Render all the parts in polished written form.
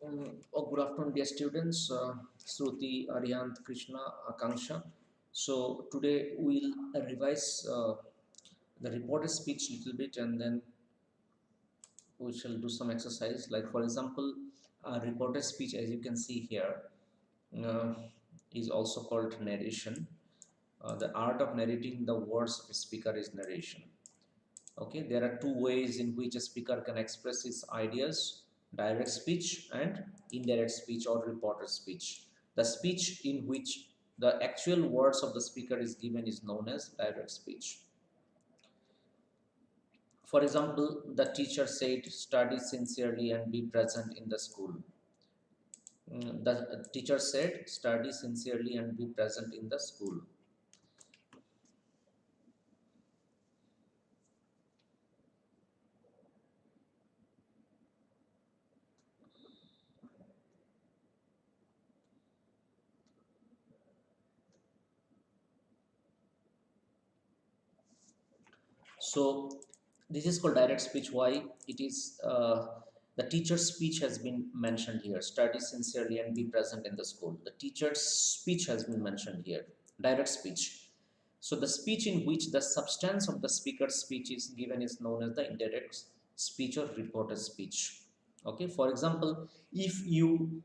Good afternoon, dear students. Shruti, Aryant, Krishna, Akanksha. So today we'll revise the reported speech little bit, and then we shall do some exercise. Like for example, reported speech, as you can see here, uh, is also called narration. The art of narrating the words of a speaker is narration. Okay, there are two ways in which a speaker can express his ideas: direct speech and indirect speech or reported speech. The speech in which the actual words of the speaker is given is known as direct speech. For example, the teacher said, study sincerely and be present in the school. The teacher said, study sincerely and be present in the school. So this is called direct speech. Why? It is the teacher's speech has been mentioned here. Study sincerely and be present in the school. The teacher's speech has been mentioned here. Direct speech. So the speech in which the substance of the speaker's speech is given is known as the indirect speech or reported speech. Okay. For example, if you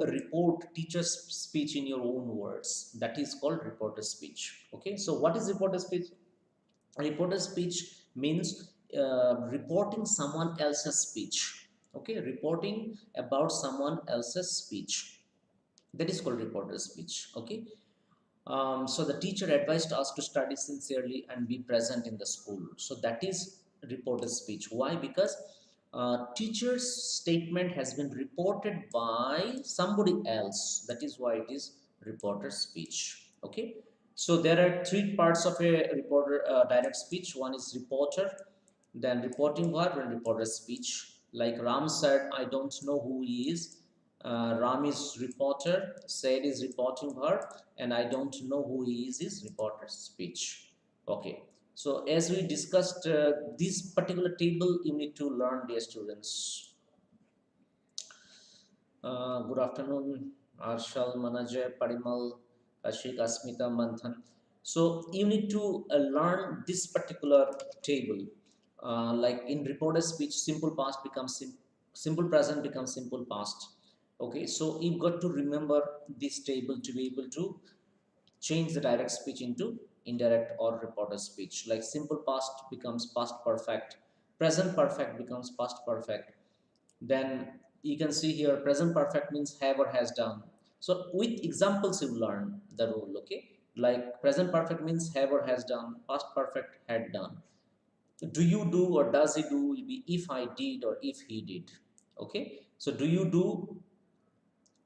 report teacher's speech in your own words, that is called reported speech. Okay. So what is reported speech? Reporter speech means reporting someone else's speech. Okay, reporting about someone else's speech, that is called reporter speech. Okay. So the teacher advised us to study sincerely and be present in the school, so that is reporter speech. Why? Because teacher's statement has been reported by somebody else, that is why it is reporter speech. Okay. So there are three parts of a reporter direct speech. One is reporter, then reporting verb, and reporter speech. Like Ram said, I don't know who he is. Ram is reporter, said is reporting verb, and I don't know who he is reporter speech. Okay. So as we discussed, this particular table you need to learn, dear students. Good afternoon, Arshal, Manajay, Parimal, Ashik, Asmita, Manthan. So you need to learn this particular table. Like in reported speech, simple past becomes simple present becomes simple past. Okay, so you've got to remember this table to be able to change the direct speech into indirect or reported speech. Like simple past becomes past perfect, present perfect becomes past perfect. Then you can see here present perfect means have or has done. So with examples you learn the rule. Okay, like present perfect means have or has done, past perfect had done. Do you do or does he do will be if I did or if he did. Okay, so do you do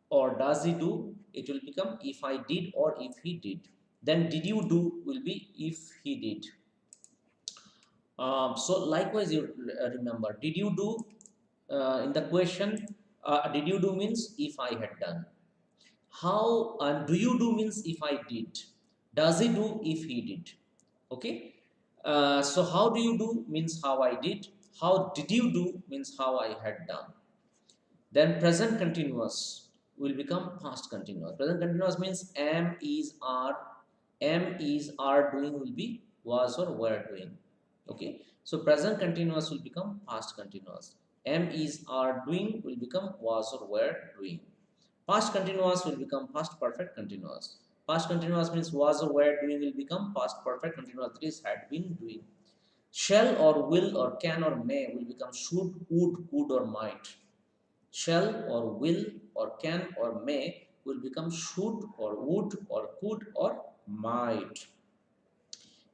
or does he do, it will become if I did or if he did. Then did you do will be if he did. So likewise you remember, did you do, in the question, did you do means if I had done. How, and do you do means if I did. Does he do if he did. Okay. So how do you do means how I did. How did you do means how I had done. Then present continuous will become past continuous. Present continuous means am is are doing will be was or were doing. Okay. So present continuous will become past continuous. Am is are doing will become was or were doing. Past continuous will become past perfect continuous. Past continuous means was or were doing will become past perfect continuous, that is had been doing. Shall or will or can or may will become should, would, could or might. Shall or will or can or may will become should or would or could or might.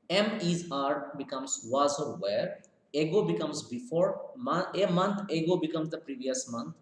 Am is are becomes was or were. Ago becomes before. A month ago becomes the previous month.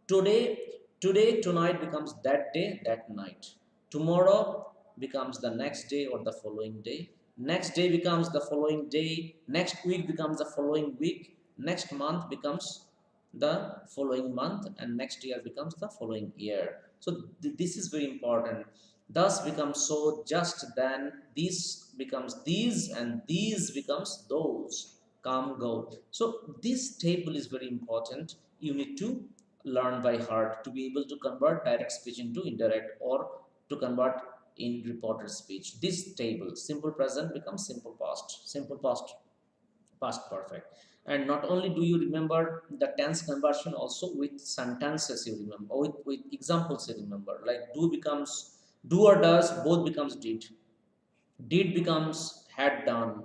Today, tonight becomes that day, that night. Tomorrow becomes the next day or the following day. Next day becomes the following day. Next week becomes the following week. Next month becomes the following month, and next year becomes the following year. So this is very important. Thus becomes so, just then, this becomes these, and these becomes those. Come, go. So this table is very important. You need to learn by heart to be able to convert direct speech into indirect, or to convert in reported speech. This table, simple present becomes simple past, past perfect. And not only do you remember the tense conversion, also with sentences you remember, or with examples you remember, like do becomes do or does, both becomes did becomes had done,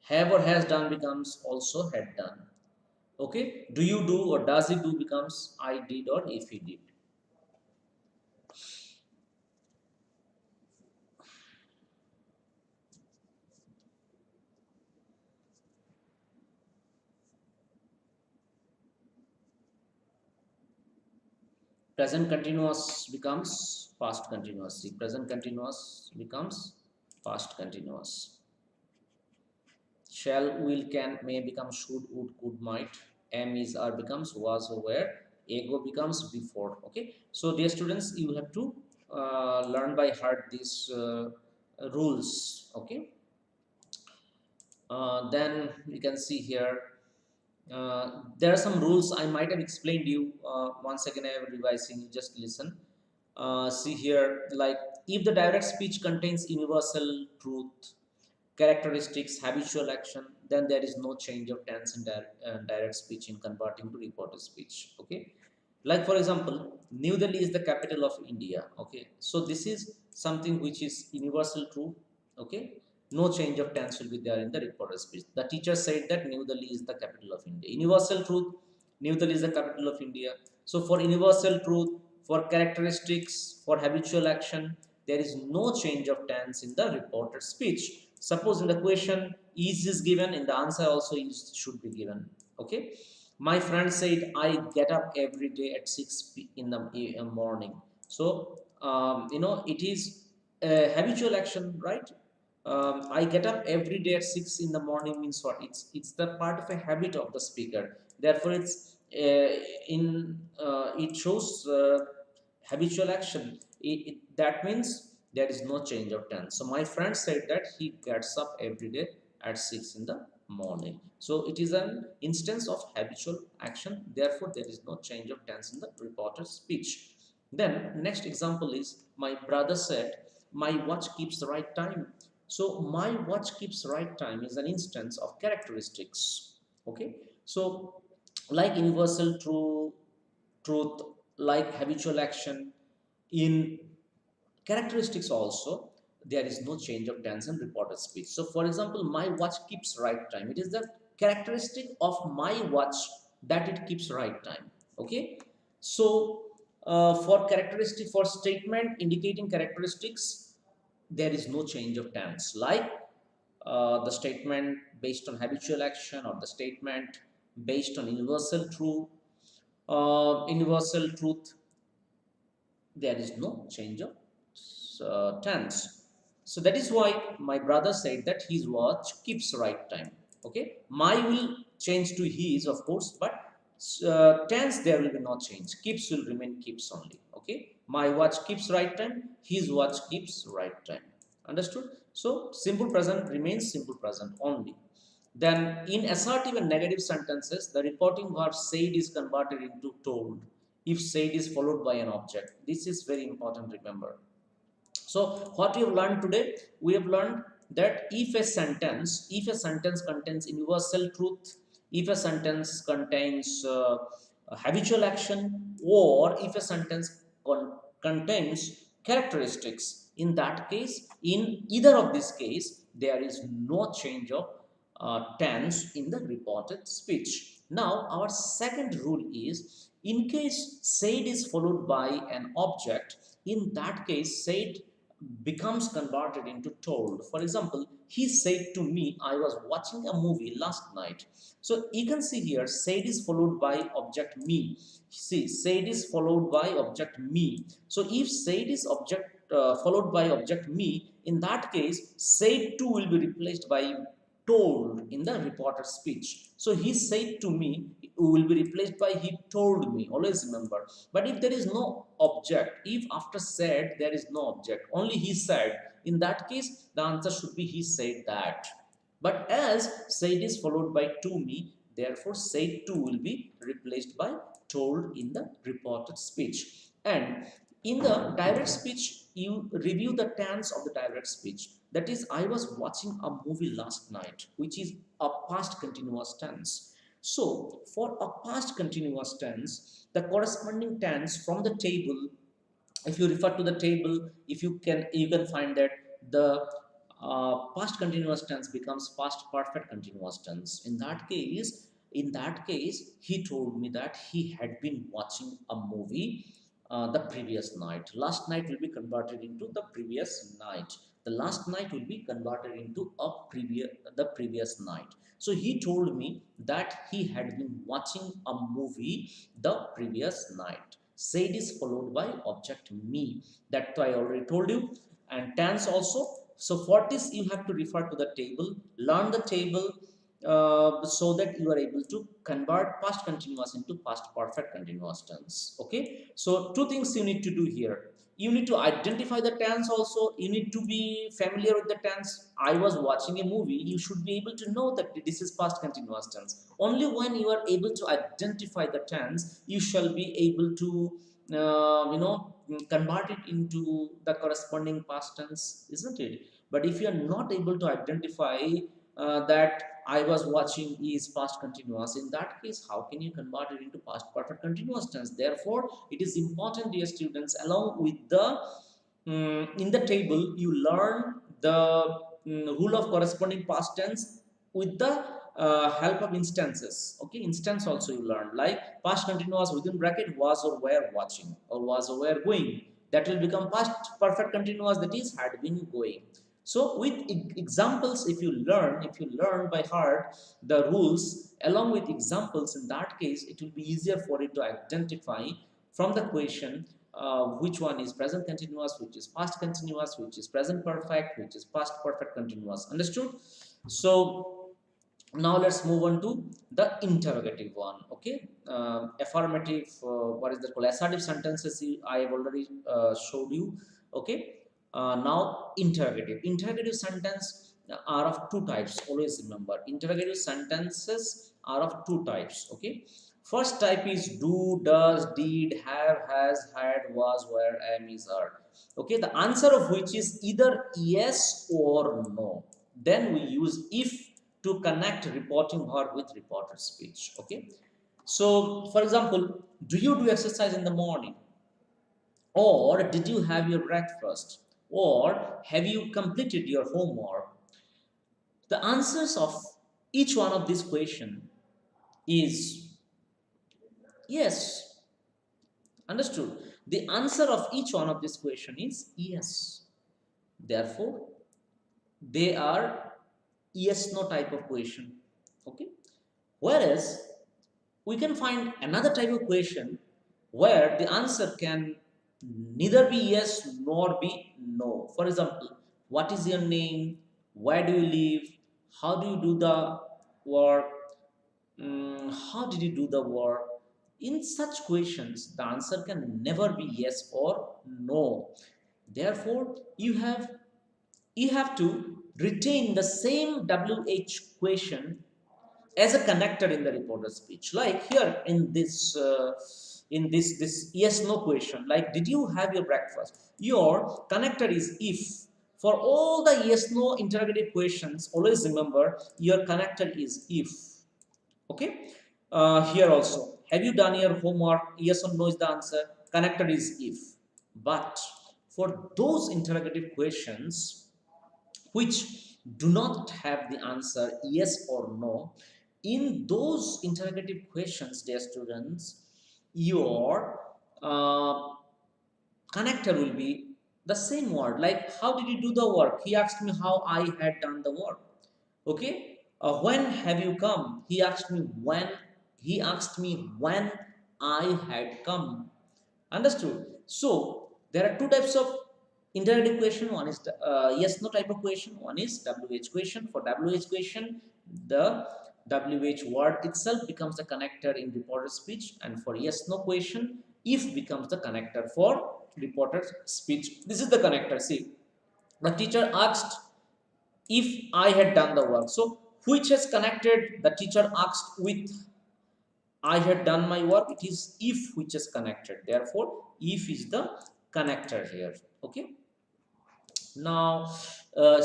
have or has done becomes also had done. Okay, do you do or does he do becomes I did or if he did. Present continuous becomes past continuous. See, present continuous becomes past continuous. Shall, will, can, may become should, would, could, might. Am, is, are becomes was or were. Ego becomes before. Okay. So, dear students, you have to learn by heart these rules. Okay. Then you can see here. There are some rules I might have explained you. Once again, I am revising. Just listen. See here, like if the direct speech contains universal truth, characteristics, habitual action, then there is no change of tense in direct speech in converting to reported speech. Okay, like for example, New Delhi is the capital of India. Okay, so this is something which is universal truth. Okay, no change of tense will be there in the reported speech. The teacher said that New Delhi is the capital of India. Universal truth, New Delhi is the capital of India. So for universal truth, for characteristics, for habitual action, there is no change of tense in the reported speech. Suppose in the question is given, in the answer also is should be given. Okay. My friend said I get up every day at 6 in the morning. So it is a habitual action, right? I get up every day at 6 in the morning means what? It's the part of a habit of the speaker. Therefore, it shows habitual action. That means there is no change of tense. So my friend said that he gets up every day at 6 in the morning. So it is an instance of habitual action. Therefore, there is no change of tense in the reported speech. Then next example is my brother said my watch keeps the right time. So my watch keeps right time is an instance of characteristics. Okay. So like universal truth, like habitual action, in characteristics also, there is no change of tense in reported speech. So for example, my watch keeps right time. It is the characteristic of my watch that it keeps right time. Okay. So for characteristic, for statement indicating characteristics, there is no change of tense, like the statement based on habitual action, or the statement based on universal truth, there is no change of tense. So that is why my brother said that his watch keeps right time. Okay, my will change to his, of course, but tense there will be no change. Keeps will remain keeps only. Okay, my watch keeps right time. His watch keeps right time. Understood? So simple present remains simple present only. Then, in assertive and negative sentences, the reporting verb said is converted into told if said is followed by an object. This is very important, remember. So, what we have learned today, we have learned that if a sentence contains universal truth, if a sentence contains habitual action, or if a sentence contains characteristics, in that case, in either of this case, there is no change of tense in the reported speech. Now, our second rule is, in case said is followed by an object, in that case, said becomes converted into told. For example, he said to me, I was watching a movie last night. So you can see here, said is followed by object me. See, said is followed by object me. So if said is object followed by object me, in that case, said to will be replaced by told in the reported speech. So he said to me will be replaced by he told me. Always remember. But if there is no object, if after said there is no object, only he said, in that case the answer should be he said that. But as said is followed by to me, therefore said to will be replaced by told in the reported speech. And in the direct speech, you review the tense of the direct speech. That is, I was watching a movie last night, which is a past continuous tense. So, for a past continuous tense, the corresponding tense from the table, if you refer to the table, if you can find that the past continuous tense becomes past perfect continuous tense. In that case he told me that he had been watching a movie the previous night. Last night will be converted into the previous night. The last night will be converted into the previous night. So he told me that he had been watching a movie the previous night. Said is followed by object me. That I already told you. And tense also. So for this you have to refer to the table, learn the table, so that you are able to convert past continuous into past perfect continuous tense. Okay, so two things you need to do here. You need to identify the tense also. You need to be familiar with the tense. I was watching a movie. You should be able to know that this is past continuous tense. Only when you are able to identify the tense, you shall be able to convert it into the corresponding past tense, isn't it? But if you are not able to identify that I was watching is past continuous, in that case how can you convert it into past perfect continuous tense? Therefore it is important, dear students, along with the in the table you learn the rule of corresponding past tense with the help of instances. Okay, instance also you learn, like past continuous within bracket was or were watching or was or were going, that will become past perfect continuous, that is had been going. So with examples, if you learn by heart the rules along with examples, in that case it will be easier for you to identify from the question which one is present continuous, which is past continuous, which is present perfect, which is past perfect continuous. Understood? So now let's move on to the interrogative one. Okay, affirmative, what is that called, assertive sentences I have already showed you. Okay, now interrogative sentence are of two types. Always remember, interrogative sentences are of two types. Okay, first type is do, does, did, have, has, had, was, were, am, is, are. Okay, the answer of which is either yes or no. Then we use if to connect reporting verb with reported speech. Okay, so for example, do you do exercise in the morning, or did you have your breakfast, or have you completed your homework? The answers of each one of these questions is yes. Understood? The answer of each one of this question is yes. Therefore they are yes no type of question. Okay, whereas we can find another type of question where the answer can neither be yes nor be no. For example, what is your name? Where do you live? How do you do the work? How did you do the work? In such questions, the answer can never be yes or no. Therefore, you have to retain the same WH question as a connector in the reporter speech. Like here in this yes no question, like did you have your breakfast, your connector is if. For all the yes no interrogative questions, always remember your connector is if. Okay, here also, have you done your homework, yes or no is the answer, connector is if. But for those interrogative questions which do not have the answer yes or no, in those interrogative questions, dear students, your connector will be the same word. Like how did you do the work, he asked me how I had done the work. Okay, when have you come, he asked me when I had come. Understood? So there are two types of interrogative question. One is yes no type of question, one is WH question. For WH question, the WH word itself becomes the connector in reported speech, and for yes no question, if becomes the connector for reported speech. This is the connector. See, the teacher asked if I had done the work. So which has connected the teacher asked with I had done my work, it is if which is connected, therefore if is the connector here. Okay, now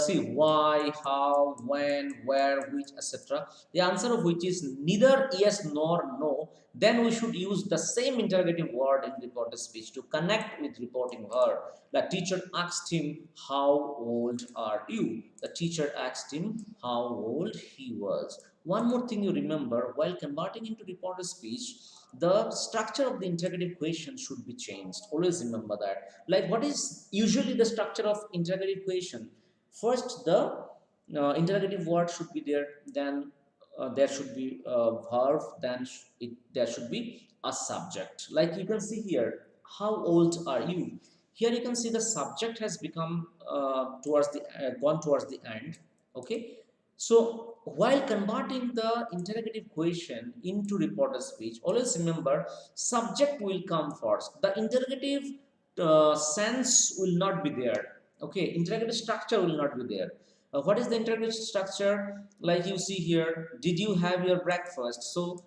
see why, how, when, where, which, etc. The answer of which is neither yes nor no. Then we should use the same interrogative word in reported speech to connect with reporting verb. The teacher asked him, how old are you? The teacher asked him how old he was. One more thing you remember, while converting into reported speech, the structure of the interrogative question should be changed. Always remember that. Like, what is usually the structure of interrogative question? First, the interrogative word should be there, then there should be a verb, then there should be a subject. Like you can see here, how old are you? Here you can see the subject has become gone towards the end. Okay, so while converting the interrogative question into reported speech, always remember subject will come first. The interrogative sense will not be there. Okay, interrogative structure will not be there. What is the interrogative structure? Like you see here, did you have your breakfast? So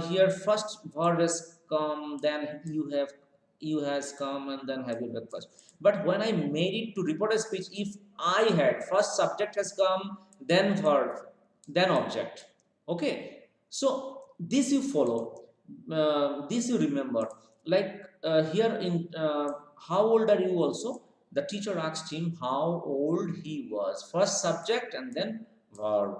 here first verb has come, then you has come, and then have your breakfast. But when I made it to reported speech, if I had first subject has come, then verb, then object. Okay, so this you follow, this you remember. Like here in how old are you also, the teacher asked him how old he was, first subject and then verb.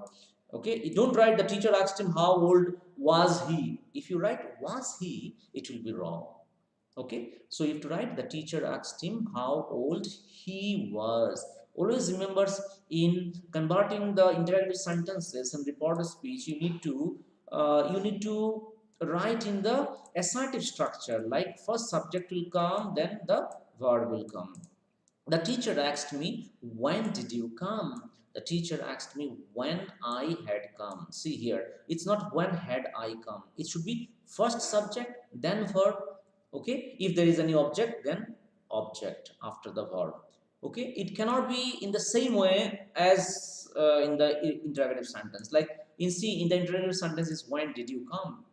Okay, you don't write the teacher asked him how old was he. If you write was he, it will be wrong. Okay, so you have to write the teacher asked him how old he was. Always remembers, in converting the interrogative sentences and reported speech, you need to write in the assertive structure. Like first subject will come, then the verb will come. The teacher asked me, when did you come? The teacher asked me when I had come. See here, it's not when had I come. It should be first subject, then verb. Okay, if there is any object, then object after the verb. Okay, it cannot be in the same way as in the interrogative sentence. Like in the interrogative sentence is when did you come?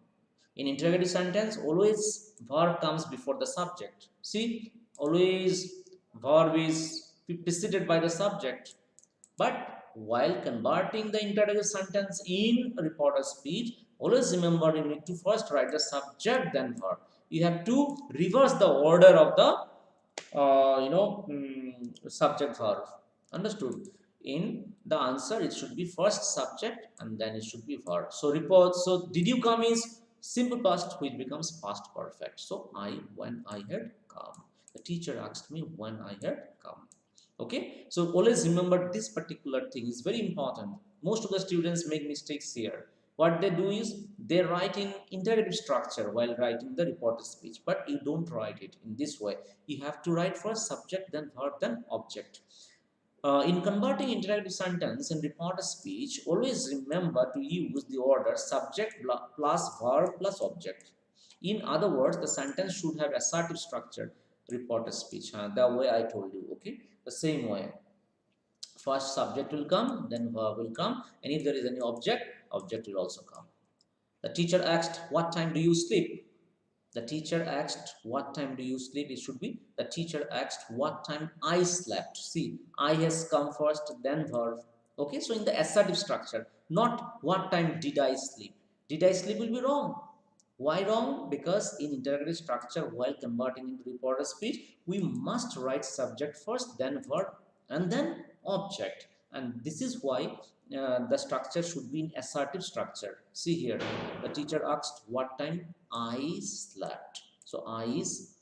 In interrogative sentence, always verb comes before the subject. See, always verb is preceded by the subject. But while converting the interrogative sentence in reported speech, always remember you need to first write the subject, then verb. You have to reverse the order of the subject verb. Understood? In the answer, it should be first subject and then it should be verb. So report. So did you come is simple past, which becomes past perfect. So when I had come. The teacher asked me when I had come. Okay, so always remember this particular thing is very important. Most of the students make mistakes here. What they do is they write in interrogative structure while writing the reported speech, but you don't write it in this way. You have to write first subject, then verb, then object. In converting interrogative sentence in reported speech, always remember to use the order subject plus verb plus object. In other words, the sentence should have assertive structure, reported speech. The way I told you, okay? The same way. First subject will come, then verb will come, and if there is any object, object will also come. The teacher asked, what time do you sleep? The teacher asked, what time do you sleep? It should be, the teacher asked, what time I slept. See, I has come first, then verb. Okay, so in the assertive structure, not what time did I sleep. Did I sleep will be wrong. Why wrong? Because in interrogative structure, while converting into reported speech, we must write subject first, then verb, and then object. And this is why the structure should be in assertive structure. See here, the teacher asked what time I slept. So I is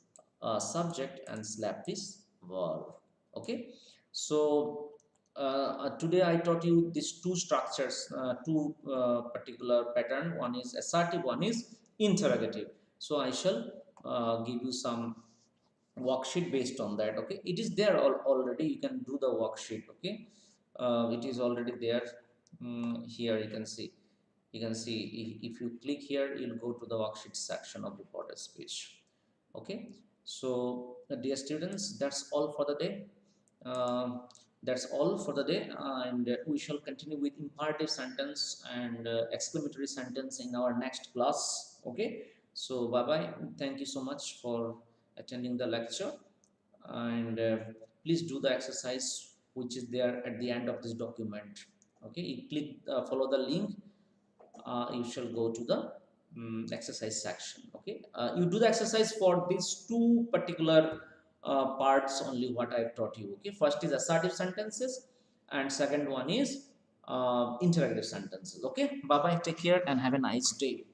subject and slept is verb. Okay, so today I taught you these two structures, two particular pattern. One is assertive, one is interrogative. So I shall give you some worksheet based on that. Okay, it is there already. You can do the worksheet. Okay, it is already there. Here you can see. You can see if you click here, you'll go to the worksheet section of reported speech. Okay, so dear students, that's all for the day. That's all for the day, and we shall continue with imperative sentence and exclamatory sentence in our next class. Okay, so bye bye, thank you so much for attending the lecture, and please do the exercise which is there at the end of this document. Okay, you click follow the link, you shall go to the exercise section. Okay, you do the exercise for these two particular parts only what I've taught you. Okay, first is assertive sentences and second one is interrogative sentences. Okay, bye bye, take care and have a nice day.